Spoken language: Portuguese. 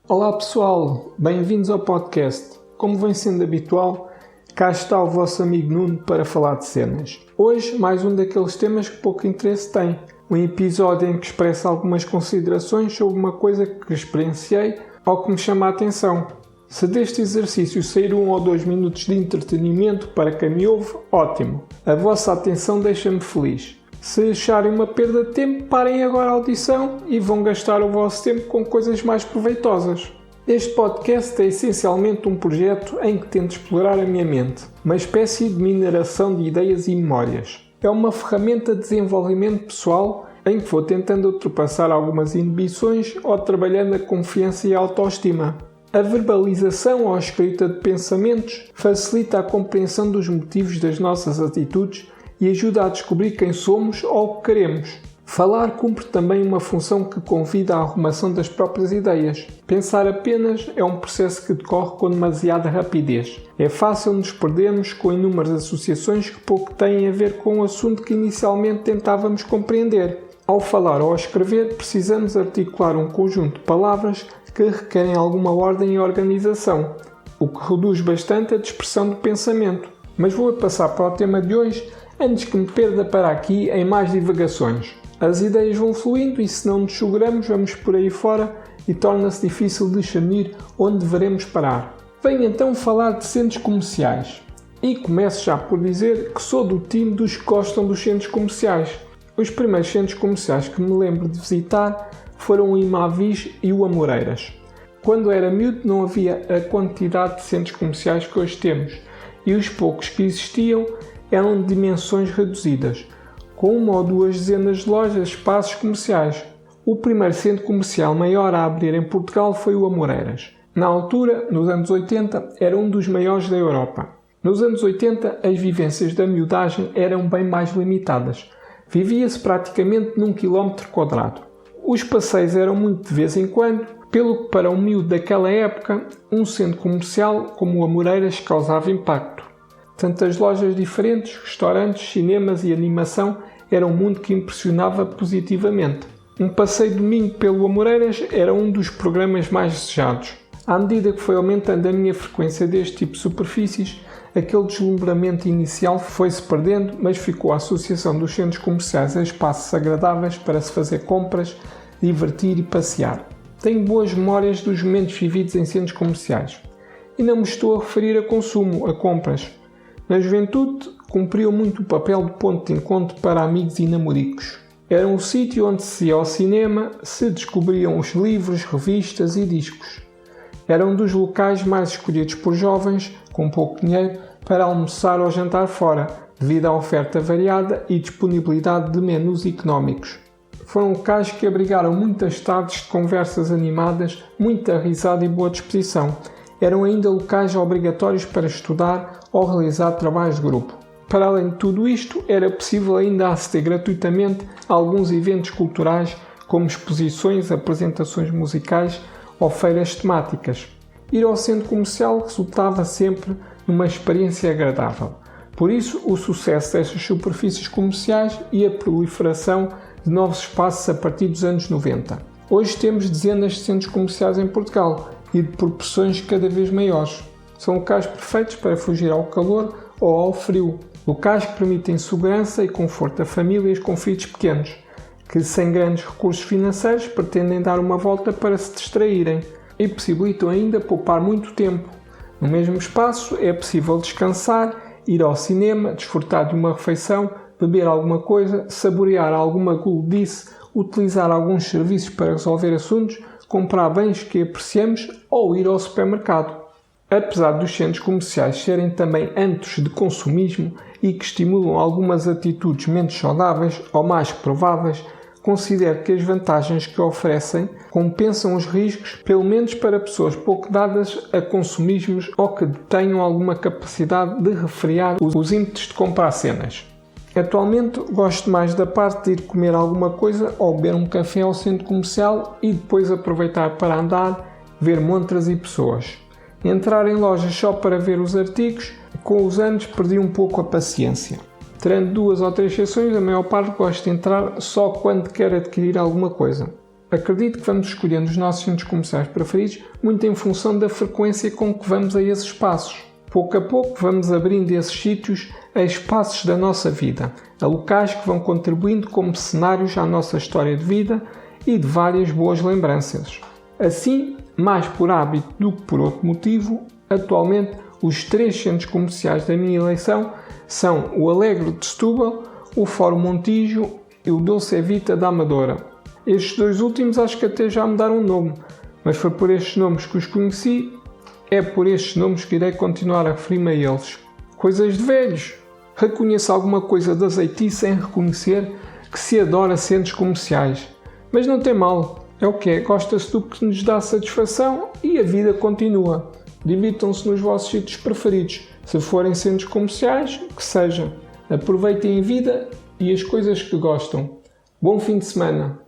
Olá pessoal, bem-vindos ao podcast. Como vem sendo habitual, cá está o vosso amigo Nuno para falar de cenas. Hoje, mais um daqueles temas que pouco interesse tem. Um episódio em que expresso algumas considerações sobre uma coisa que experienciei ou que me chama a atenção. Se deste exercício sair 1 ou 2 minutos de entretenimento para quem me ouve, ótimo. A vossa atenção deixa-me feliz. Se acharem uma perda de tempo, parem agora a audição e vão gastar o vosso tempo com coisas mais proveitosas. Este podcast é essencialmente um projeto em que tento explorar a minha mente, uma espécie de mineração de ideias e memórias. É uma ferramenta de desenvolvimento pessoal em que vou tentando ultrapassar algumas inibições ou trabalhando a confiança e a autoestima. A verbalização ou a escrita de pensamentos facilita a compreensão dos motivos das nossas atitudes e ajuda a descobrir quem somos ou o que queremos. Falar cumpre também uma função que convida à arrumação das próprias ideias. Pensar apenas é um processo que decorre com demasiada rapidez. É fácil nos perdermos com inúmeras associações que pouco têm a ver com o assunto que inicialmente tentávamos compreender. Ao falar ou escrever, precisamos articular um conjunto de palavras que requerem alguma ordem e organização, o que reduz bastante a dispersão do pensamento. Mas vou passar para o tema de hoje antes que me perda para aqui em mais divagações. As ideias vão fluindo e se não nos seguramos vamos por aí fora e torna-se difícil discernir onde devemos parar. Venho então falar de centros comerciais. E começo já por dizer que sou do time dos que gostam dos centros comerciais. Os primeiros centros comerciais que me lembro de visitar foram o Imavis e o Amoreiras. Quando era miúdo não havia a quantidade de centros comerciais que hoje temos e os poucos que existiam eram de dimensões reduzidas, com 1 ou 2 dezenas de lojas, espaços comerciais. O primeiro centro comercial maior a abrir em Portugal foi o Amoreiras. Na altura, nos anos 80, era um dos maiores da Europa. Nos anos 80, as vivências da miudagem eram bem mais limitadas. Vivia-se praticamente num quilómetro quadrado. Os passeios eram muito de vez em quando, pelo que para um miúdo daquela época, um centro comercial como o Amoreiras causava impacto. Tantas lojas diferentes, restaurantes, cinemas e animação era um mundo que impressionava positivamente. Um passeio de domingo pelo Amoreiras era um dos programas mais desejados. À medida que foi aumentando a minha frequência deste tipo de superfícies, aquele deslumbramento inicial foi-se perdendo, mas ficou a associação dos centros comerciais a espaços agradáveis para se fazer compras, divertir e passear. Tenho boas memórias dos momentos vividos em centros comerciais. E não me estou a referir a consumo, a compras. Na juventude, cumpriam muito o papel de ponto de encontro para amigos e namoricos. Era um sítio onde se ia ao cinema, se descobriam os livros, revistas e discos. Era um dos locais mais escolhidos por jovens, com pouco dinheiro, para almoçar ou jantar fora, devido à oferta variada e disponibilidade de menus económicos. Foram locais que abrigaram muitas tardes de conversas animadas, muita risada e boa disposição. Eram ainda locais obrigatórios para estudar ou realizar trabalhos de grupo. Para além de tudo isto, era possível ainda aceder gratuitamente a alguns eventos culturais, como exposições, apresentações musicais ou feiras temáticas. Ir ao centro comercial resultava sempre numa experiência agradável. Por isso, o sucesso destas superfícies comerciais e a proliferação de novos espaços a partir dos anos 90. Hoje temos dezenas de centros comerciais em Portugal e de proporções cada vez maiores. São locais perfeitos para fugir ao calor ou ao frio. Locais que permitem segurança e conforto a famílias com filhos pequenos, que sem grandes recursos financeiros pretendem dar uma volta para se distraírem e possibilitam ainda poupar muito tempo. No mesmo espaço é possível descansar, ir ao cinema, desfrutar de uma refeição, beber alguma coisa, saborear alguma gulodice, utilizar alguns serviços para resolver assuntos, comprar bens que apreciamos ou ir ao supermercado. Apesar dos centros comerciais serem também antros de consumismo e que estimulam algumas atitudes menos saudáveis ou mais prováveis, considero que as vantagens que oferecem compensam os riscos, pelo menos para pessoas pouco dadas a consumismos ou que tenham alguma capacidade de refrear os ímpetos de comprar cenas. Atualmente gosto mais da parte de ir comer alguma coisa ou beber um café ao centro comercial e depois aproveitar para andar, ver montras e pessoas. Entrar em lojas só para ver os artigos, com os anos perdi um pouco a paciência. Tirando 2 ou 3 exceções, a maior parte gosto de entrar só quando quer adquirir alguma coisa. Acredito que vamos escolhendo os nossos centros comerciais preferidos muito em função da frequência com que vamos a esses espaços. Pouco a pouco vamos abrindo esses sítios a espaços da nossa vida, a locais que vão contribuindo como cenários à nossa história de vida e de várias boas lembranças. Assim, mais por hábito do que por outro motivo, atualmente os 3 centros comerciais da minha eleição são o Alegre de Setúbal, o Fórum Montijo e o Dolce Vita da Amadora. Estes 2 últimos acho que até já mudaram o nome, mas foi por estes nomes que os conheci, é por estes nomes que irei continuar a referir-me a eles. Coisas de velhos. Reconheço alguma coisa de azeitice em reconhecer que se adora centros comerciais. Mas não tem mal, é o que é, gosta-se do que nos dá satisfação e a vida continua. Divirtam-se nos vossos sítios preferidos. Se forem centros comerciais, que seja. Aproveitem a vida e as coisas que gostam. Bom fim de semana!